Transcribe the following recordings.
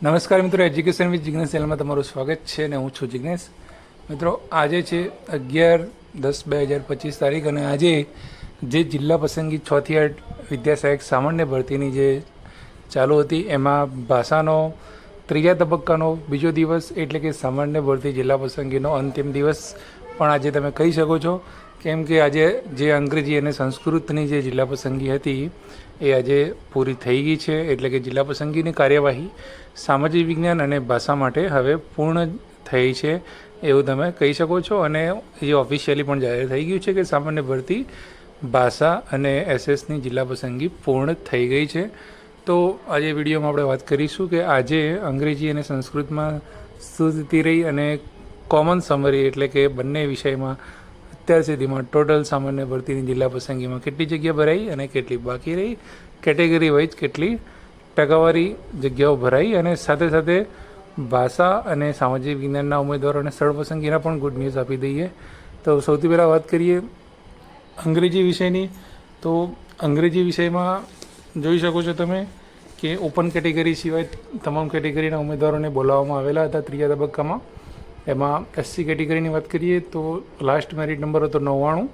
નમસ્કાર મિત્રો, education with Jignesh ચેનલમાં તમારું સ્વાગત છે અને હું છું જિગ્નેશ. મિત્રો, આજે છે 11/10/2025 તારીખ અને આજે જે જિલ્લા પસંદગી 6 થી 8 વિદ્યા સહાયક સામાન્ય ભરતીની જે ચાલુ હતી એમાં ભાષાનો ત્રીજા તબક્કાનો બીજો દિવસ એટલે કે સામાન્ય ભરતી જિલ્લા પસંદગીનો અંતિમ દિવસ પણ આજે તમે કહી શકો છો, કેમ કે આજે જે અંગ્રેજી અને સંસ્કૃતની જે જિલ્લા પસંદગી હતી એ આજે પૂરી થઈ ગઈ છે. એટલે કે જિલ્લા પસંદગીની કાર્યવાહી સામાજિક વિજ્ઞાન અને ભાષા માટે હવે પૂર્ણ થઈ છે એવું તમે કહી શકો છો. અને એ ઓફિશિયલી પણ જાહેર થઈ ગયું છે કે સામાન્ય ભરતી ભાષા અને એસએસની જિલ્લા પસંદગી પૂર્ણ થઈ ગઈ છે. તો આજે વિડીયોમાં આપણે વાત કરીશું કે આજે અંગ્રેજી અને સંસ્કૃતમાં શું સ્થિતિ રહી અને કોમન સમરી એટલે કે બંને વિષયમાં અત્યાર સુધીમાં ટોટલ સામાન્ય ભરતીની જિલ્લા પસંદગીમાં કેટલી જગ્યા ભરાઈ અને કેટલી બાકી રહી, કેટેગરી વાઇઝ કેટલી ટકાવારી જગ્યાઓ ભરાઈ અને સાથે સાથે ભાષા અને સામાજિક વિજ્ઞાનના ઉમેદવારોને સ્થળ પસંદગીના પણ ગુડ ન્યૂઝ આપી દઈએ. તો સૌથી પહેલાં વાત કરીએ અંગ્રેજી વિષયની. તો અંગ્રેજી વિષયમાં જોઈ શકો છો તમે કે ઓપન કેટેગરી સિવાય તમામ કેટેગરીના ઉમેદવારોને બોલાવવામાં આવેલા હતા ત્રીજા તબક્કામાં. એમાં એસસી કેટેગરીની વાત કરીએ તો લાસ્ટ મેરિટ નંબર હતો 99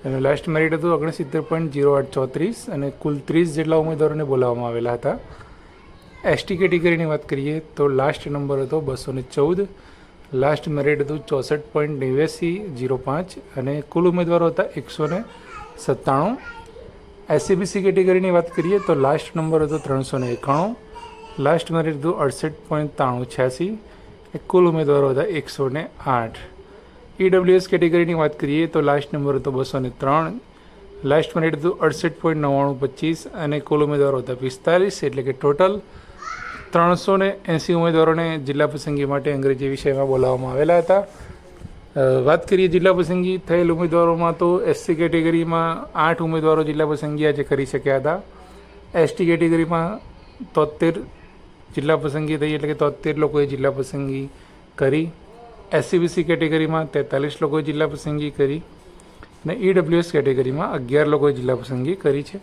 અને લાસ્ટ મેરિટ હતું 69.0834 અને કુલ 30 જેટલા ઉમેદવારોને બોલાવવામાં આવેલા હતા. એસટી કેટેગરીની વાત કરીએ તો લાસ્ટ નંબર હતો 214, લાસ્ટ મેરિટ હતું 64.8905 અને કુલ ઉમેદવારો હતા 197. એસસીબીસી કેટેગરીની વાત કરીએ તો લાસ્ટ નંબર હતો 391, લાસ્ટ મેરિટ હતું 68.9386, કુલ ઉમેદવારો હતા 108. ઈડબ્લ્યુએસ કેટેગરીની વાત કરીએ તો લાસ્ટ નંબર હતો 203, લાસ્ટ મેરિટ હતું 68.9925 અને કુલ ઉમેદવારો હતા 45. એટલે કે ટોટલ 380 ઉમેદવારોને જિલ્લા પસંદગી માટે અંગ્રેજી વિષયમાં બોલાવવામાં આવેલા હતા. વાત કરીએ જિલ્લા પસંદગી થયેલ ઉમેદવારોમાં તો એસસી કેટેગરીમાં 8 ઉમેદવારો જિલ્લા પસંદગી આજે કરી શક્યા હતા. એસટી કેટેગરીમાં 73 જિલ્લા પસંદગી થઈ એટલે કે 73 લોકોએ જિલ્લા પસંદગી કરી. એસસીબીસી કેટેગરીમાં 43 લોકોએ જિલ્લા પસંદગી કરી અને ઈડબ્લ્યુએસ કેટેગરીમાં 11 લોકોએ જિલ્લા પસંદગી કરી છે.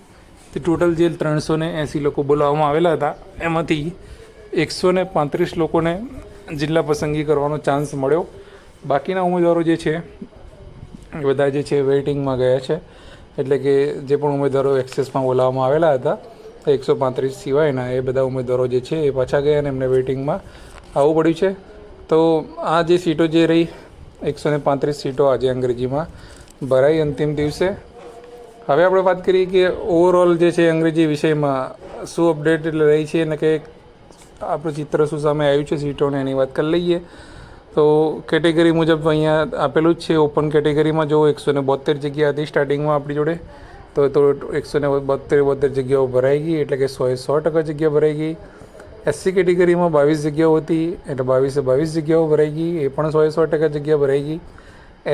તે ટોટલ જે 380 લોકો બોલાવવામાં આવેલા હતા એમાંથી 135 લોકોને જિલ્લા પસંદગી કરવાનો ચાન્સ મળ્યો. બાકીના ઉમેદવારો જે છે એ બધા જે છે વેઇટિંગમાં ગયા છે. એટલે કે જે પણ ઉમેદવારો એક્સેસમાં બોલાવવામાં આવેલા હતા 135 સિવાયના એ બધા ઉમેદવારો જે છે એ પાછા ગયા અને એમને વેઇટિંગમાં આવવું પડ્યું છે. તો આ જે સીટો જે રહી 135 સીટો આજે અંગ્રેજીમાં ભરાઈ અંતિમ દિવસે. હવે આપણે વાત કરીએ કે ઓવરઓલ જે છે અંગ્રેજી વિષયમાં શું અપડેટ રહી છે અને કે આપણું ચિત્ર શું સામે આવ્યું છે સીટોને એની વાત કરી લઈએ. તો કેટેગરી મુજબ અહીંયા આપેલું જ છે. ઓપન કેટેગરીમાં જો 172 જગ્યા હતી સ્ટાર્ટિંગમાં આપણી જોડે, તો 172 જગ્યાઓ ભરાઈ ગઈ એટલે કે 100% જગ્યા ભરાઈ ગઈ. એસસી કેટેગરીમાં 22 જગ્યાઓ હતી એટલે 22 જગ્યાઓ ભરાઈ ગઈ, એ પણ 100% જગ્યા ભરાઈ ગઈ.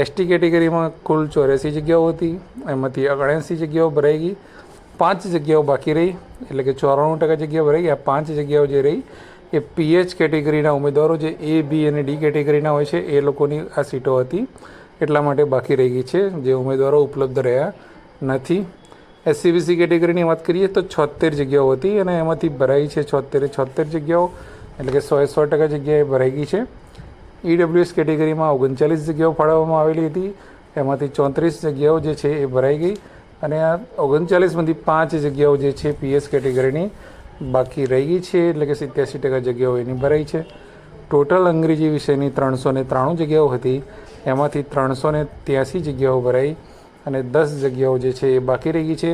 એસટી કેટેગરીમાં કુલ 84 જગ્યાઓ હતી, એમાંથી 79 જગ્યાઓ ભરાઈ ગઈ. 5 જગ્યાઓ બાકી રહી એટલે કે 94% જગ્યા ભરાઈ ગઈ. આ 5 જગ્યાઓ જે રહી એ પીએચ કેટેગરીના ઉમેદવારો જે એ, બી અને ડી કેટેગરીના હોય છે એ લોકોની આ સીટો હતી એટલા માટે બાકી રહી ગઈ છે, જે ઉમેદવારો ઉપલબ્ધ રહ્યા નથી. એસસીબીસી કેટેગરીની વાત કરીએ તો 76 જગ્યાઓ હતી અને એમાંથી ભરાઈ છે 76 જગ્યાઓ એટલે કે 100% જગ્યાએ ભરાઈ ગઈ છે. ઈડબ્લ્યુએસ કેટેગરીમાં 39 જગ્યાઓ ફાળવવામાં આવેલી હતી, એમાંથી 34 જગ્યાઓ જે છે એ ભરાઈ ગઈ અને આ 39માંથી 5 જગ્યાઓ જે છે પીએસ કેટેગરીની બાકી રહી ગઈ છે એટલે કે 87% જગ્યાઓ એની ભરાઈ છે. ટોટલ અંગ્રેજી વિષયની 393 જગ્યાઓ હતી, એમાંથી 383 જગ્યાઓ ભરાઈ અને 10 જગ્યાઓ જે છે એ બાકી રહી ગઈ છે,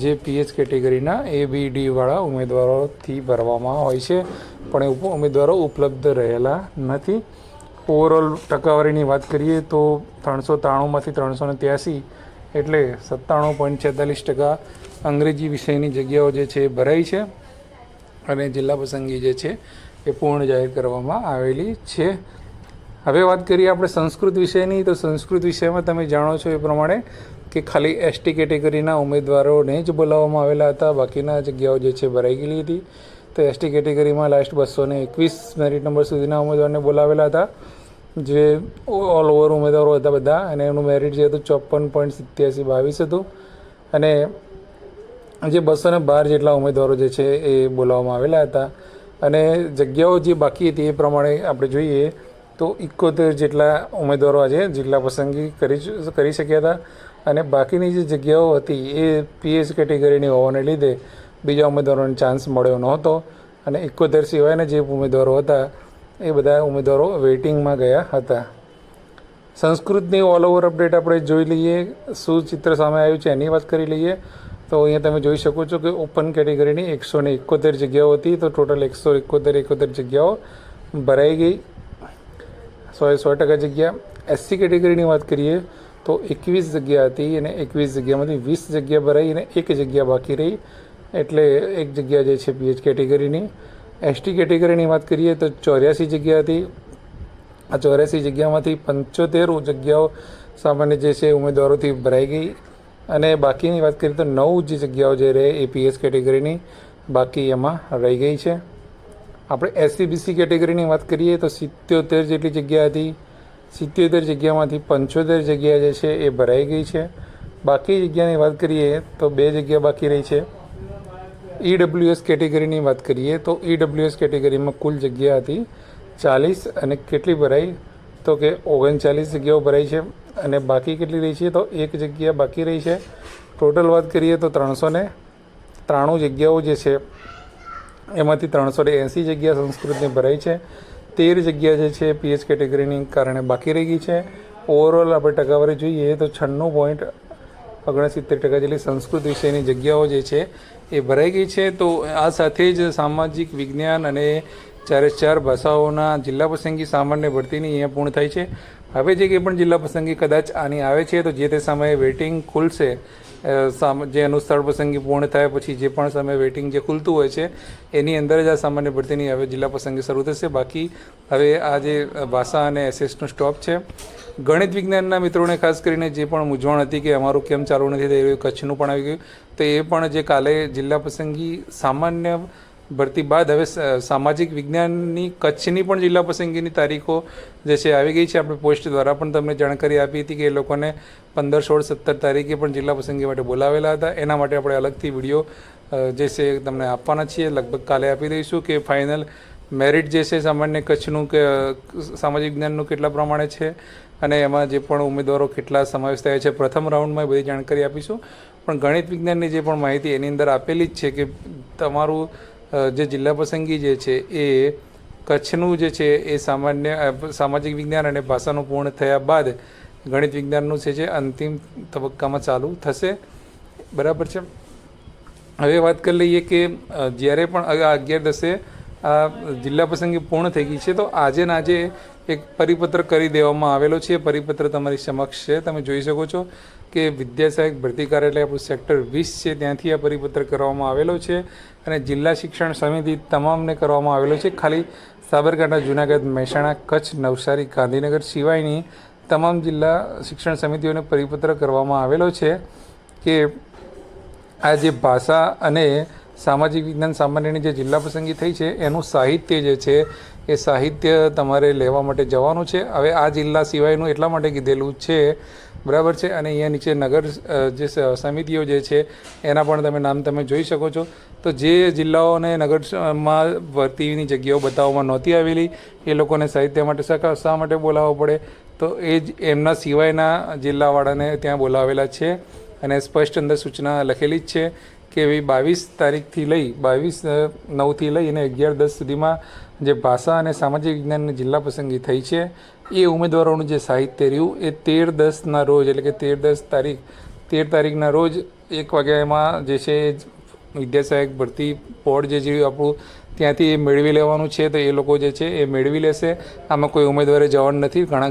જે પીએચ કેટેગરીના એ, બી, ડીવાળા ઉમેદવારોથી ભરવામાં હોય છે પણ એ ઉમેદવારો ઉપલબ્ધ રહેલા નથી. ઓવરઓલ ટકાવારીની વાત કરીએ તો 393માંથી 383 એટલે 97.46% અંગ્રેજી વિષયની જગ્યાઓ જે છે એ ભરાઈ છે અને જિલ્લા પસંદગી જે છે એ પૂર્ણ જાહેર કરવામાં આવેલી છે. હવે વાત કરીએ આપણે સંસ્કૃત વિષયની. તો સંસ્કૃત વિષયમાં તમે જાણો છો એ પ્રમાણે કે ખાલી એસટી કેટેગરીના ઉમેદવારોને જ બોલાવવામાં આવેલા હતા, બાકીના જગ્યાઓ જે છે ભરાઈ ગયેલી હતી. તો એસટી કેટેગરીમાં લાસ્ટ 221 મેરિટ નંબર સુધીના ઉમેદવારને બોલાવેલા હતા, જે ઓલ ઓવર ઉમેદવારો હતા બધા, અને એનું મેરિટ જે હતું 54.8722 હતું અને જે 212 જેટલા ઉમેદવારો જે છે એ બોલાવવામાં આવેલા હતા. અને જગ્યાઓ જે બાકી હતી એ પ્રમાણે આપણે જોઈએ તો 71 જેટલા ઉમેદવારો આજે જિલ્લા પસંદગી કરી શક્યા હતા અને બાકીની જે જગ્યાઓ હતી એ પીએસ કેટેગરીની હોવાને લીધે બીજા ઉમેદવારોને ચાન્સ મળ્યો નહોતો અને 71 સિવાયના જે ઉમેદવારો હતા એ બધા ઉમેદવારો વેઇટિંગમાં ગયા હતા. સંસ્કૃતની ઓલ ઓવર અપડેટ આપણે જોઈ લઈએ, શું ચિત્ર સામે આવ્યું છે એની વાત કરી લઈએ. તો અહીંયા તમે જોઈ શકો છો કે ઓપન કેટેગરીની 171 જગ્યાઓ હતી, તો ટોટલ 171 જગ્યાઓ ભરાઈ ગઈ, 100% જગ્યા. એસસી કેટેગરીની વાત કરીએ તો 21 જગ્યા હતી અને 21 જગ્યામાંથી 20 જગ્યા ભરાઈ અને 1 જગ્યા બાકી રહી, એટલે 1 જગ્યા જે છે પીએચ કેટેગરીની. એસટી કેટેગરીની વાત કરીએ તો 84 જગ્યા હતી. આ 84 જગ્યામાંથી 75 જગ્યાઓ સામાન્ય જે છે ઉમેદવારોથી ભરાઈ ગઈ અને બાકીની વાત કરીએ તો 9 જે જગ્યાઓ જે રહે એ પીએસ કેટેગરીની બાકી એમાં રહી ગઈ છે. આપણે એસસીબીસી કેટેગરીની વાત કરીએ તો 77 જેટલી જગ્યા હતી. 77 જગ્યામાંથી 75 જગ્યા જે છે એ ભરાઈ ગઈ છે. બાકી જગ્યાની વાત કરીએ તો 2 જગ્યા બાકી રહી છે. ઈડબ્લ્યુએસ કેટેગરીની વાત કરીએ તો ઈડબ્લ્યુએસ કેટેગરીમાં કુલ જગ્યા હતી 40 અને કેટલી ભરાઈ તો કે 39 જગ્યાઓ ભરાઈ છે અને બાકી કેટલી રહી છે તો 1 જગ્યા બાકી રહી છે. ટોટલ વાત કરીએ તો 393 જગ્યાઓ જે છે એમાંથી 380 જગ્યા સંસ્કૃતની ભરાઈ છે. 13 જગ્યા જે છે પીએચ કેટેગરીની કારણે બાકી રહી ગઈ છે. ઓવરઓલ આપણે ટકાવારી જોઈએ તો 96.69% જેટલી સંસ્કૃત વિષયની જગ્યાઓ જે છે એ ભરાઈ ગઈ છે. તો આ સાથે જ સામાજિક વિજ્ઞાન અને 4 ભાષાઓના જિલ્લા પસંદગી સામાન્ય ભરતીની અહીંયા પૂર્ણ થાય છે. હવે જે કંઈ પણ જિલ્લા પસંદગી કદાચ આની આવે છે તો જે તે સમયે વેઇટિંગ ખુલશે, જે એનું સ્થળ પસંદગી પૂર્ણ થાય પછી જે પણ સમયે વેઇટિંગ જે ખુલતું હોય છે એની અંદર જ આ સામાન્ય ભરતીની હવે જિલ્લા પસંદગી શરૂ થશે. બાકી હવે આ જે ભાષા અને એસએસનો સ્ટોપ છે. ગણિત વિજ્ઞાનના મિત્રોને ખાસ કરીને જે પણ મૂંઝવણ હતી કે અમારું કેમ ચાલુ નથી થઈ રહ્યું, કચ્છનું પણ આવી ગયું, તો એ પણ જે કાલે જિલ્લા પસંદગી સામાન્ય ભરતી બાદ હવે સામાજિક વિજ્ઞાનની કચ્છની પણ જિલ્લા પસંદગીની તારીખો જે છે આવી ગઈ છે. આપણે પોસ્ટ દ્વારા પણ તમને જાણકારી આપી હતી કે એ લોકોને 15, 16, 17 તારીખે પણ જિલ્લા પસંદગી માટે બોલાવેલા હતા. એના માટે આપણે અલગથી વિડીયો જે છે તમને આપવાના છીએ, લગભગ કાલે આપી દઈશું કે ફાઇનલ મેરિટ જે છે સામાન્ય કચ્છનું કે સામાજિક વિજ્ઞાનનું કેટલા પ્રમાણે છે અને એમાં જે પણ ઉમેદવારો કેટલા સમાવેશ થયા છે પ્રથમ રાઉન્ડમાં બધી જાણકારી આપીશું. પણ ગણિત વિજ્ઞાનની જે પણ માહિતી એની અંદર આપેલી જ છે કે તમારું જે જિલ્લા પસંદગી જે છે એ કચ્છનું જે છે એ સામાજિક વિજ્ઞાન અને ભાષાનું પૂર્ણ થયા બાદ ગણિત વિજ્ઞાનનું છે જે અંતિમ તબક્કામાં ચાલુ થશે. બરાબર છે. હવે વાત કરી લઈએ કે જ્યારે પણ 11/10 આ જિલ્લા પસંદગી પૂર્ણ થઈ ગઈ છે તો આજે ને આજે એક પરિપત્ર કરી દેવામાં આવેલો છે. પરિપત્ર તમારી સમક્ષ છે, તમે જોઈ શકો છો કે વિદ્યા સહાયક ભરતી કાર્યાલય આપણું સેક્ટર 20 છે ત્યાંથી આ પરિપત્ર કરવામાં આવેલો છે અને જિલ્લા શિક્ષણ સમિતિ તમામને કરવામાં આવેલો છે. ખાલી સાબરકાંઠા, જૂનાગઢ, મહેસાણા, કચ્છ, નવસારી, ગાંધીનગર સિવાયની તમામ જિલ્લા શિક્ષણ સમિતિઓને પરિપત્ર કરવામાં આવેલો છે કે આ જે ભાષા અને સામાજિક વિજ્ઞાન સામાન્યની જે જિલ્લા પસંદગી થઈ છે એનું સાહિત્ય જે છે એ સાહિત્ય તમારે લેવા માટે જવાનું છે. હવે આ જિલ્લા સિવાયનું એટલા માટે કીધેલું છે, બરાબર છે. અને અહીંયા નીચે નગર જે સમિતિઓ જે છે એના પણ તમે નામ તમે જોઈ શકો છો. તો જે જિલ્લાઓને નગરમાં ભરતીની જગ્યાઓ બતાવવામાં નહોતી આવેલી એ લોકોને સાહિત્ય માટે શા માટે બોલાવવો પડે, તો એ જ એમના સિવાયના જિલ્લાવાળાને ત્યાં બોલાવેલા છે અને સ્પષ્ટ અંદર સૂચના લખેલી જ છે કે 22 તારીખથી લઈ 22/9થી લઈ અને 11/10 સુધીમાં જે ભાષા અને સામાજિક વિજ્ઞાનની જિલ્લા પસંદગી થઈ છે એ ઉમેદવારોનું જે સાહિત્ય રહ્યું એ 13/10ના રોજ એટલે કે 13 તારીખના રોજ 1 વાગ્યામાં જે છે વિદ્યા સહાયક ભરતી બોર્ડ જે આપણું ત્યાંથી એ મેળવી લેવાનું છે. તો એ લોકો જે છે એ મેળવી લેશે. આમાં કોઈ ઉમેદવારે જવાનું નથી. ઘણા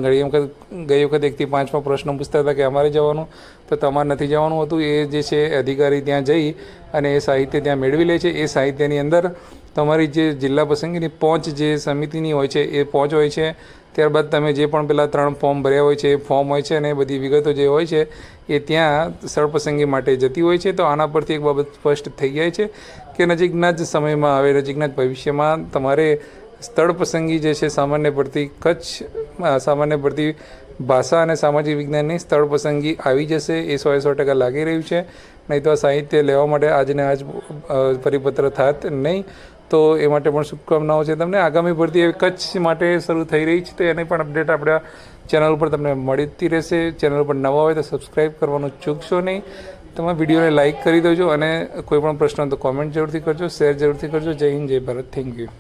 ગઈ વખત 1 થી 5માં પ્રશ્નો પૂછતા હતા કે અમારે જવાનું, તો તમારે નથી જવાનું હતું. એ જે છે અધિકારી ત્યાં જઈ અને એ સાહિત્ય ત્યાં મેળવી લે છે. એ સાહિત્યની અંદર તમારી જે જિલ્લા પસંદગીની પહોંચ જે સમિતિની હોય છે એ પહોંચ હોય છે. ત્યારબાદ તમે જે પણ પેલા 3 ફોર્મ ભર્યા હોય છે એ ફોર્મ હોય છે અને બધી વિગતો જે હોય છે એ ત્યાં સ્થળ પસંદગી માટે જતી હોય છે. તો આના પરથી એક બાબત સ્પષ્ટ થઈ જાય છે કે નજીકના જ સમયમાં હવે નજીકના જ ભવિષ્યમાં તમારે સ્થળ પસંદગી જે છે સામાન્ય ભરતી કચ્છ સામાન્ય ભરતી ભાષા અને સામાજિક વિજ્ઞાનની સ્થળ પસંદગી આવી જશે. એ 100% લાગી રહ્યું છે. નહીં તો આ સાહિત્ય લેવા માટે આજને આજ પરિપત્ર થાત નહીં. તો એ માટે પણ શુભકામનાઓ છે તમને. આગામી ભરતી એ કચ્છ માટે શરૂ થઈ રહી છે, તો એની પણ અપડેટ આપણા ચેનલ ઉપર તમને મળતી રહેશે. ચેનલ પર નવા હોય તો સબસ્ક્રાઈબ કરવાનું ચૂકશો નહીં. તમે વિડીયોને લાઇક કરી દેજો અને કોઈ પણ પ્રશ્ન તો કોમેન્ટ જરૂરથી કરજો, શેર જરૂરથી કરજો. જય હિન્દ, જય ભારત. Thank you.